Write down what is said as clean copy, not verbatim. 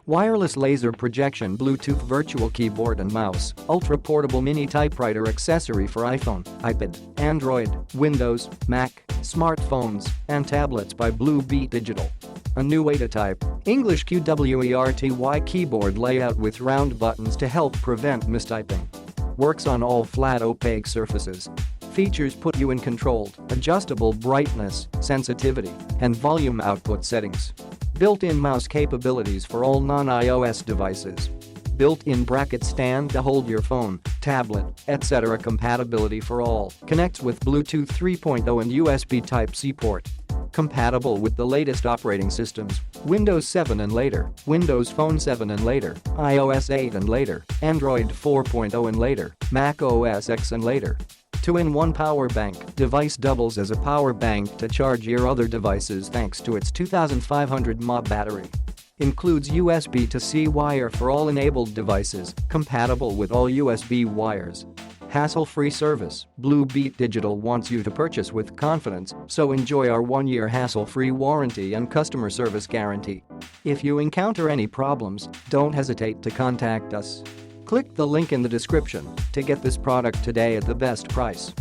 Wireless laser projection Bluetooth virtual keyboard and mouse, ultra-portable mini typewriter accessory for iPhone, iPad, Android, Windows, Mac, smartphones, and tablets by Blue Beat Digital. A new way to type. English QWERTY keyboard layout with round buttons to help prevent mistyping. Works on all flat opaque surfaces. Features put you in controlled, adjustable brightness, sensitivity, and volume output settings. Built-in mouse capabilities for all non-iOS devices. Built-in bracket stand to hold your phone, tablet, etc. Compatibility for all. Connects with Bluetooth 3.0 and USB Type-C port. Compatible with the latest operating systems, Windows 7 and later, Windows Phone 7 and later, iOS 8 and later, Android 4.0 and later, Mac OS X and later. 2-in-1 power bank. Device doubles as a power bank to charge your other devices thanks to its 2500 mAh battery. Includes USB to C wire for all enabled devices, compatible with all USB wires. Hassle-free service. Blue Beat Digital wants you to purchase with confidence, so enjoy our 1-year hassle-free warranty and customer service guarantee. If you encounter any problems, don't hesitate to contact us. Click the link in the description to get this product today at the best price.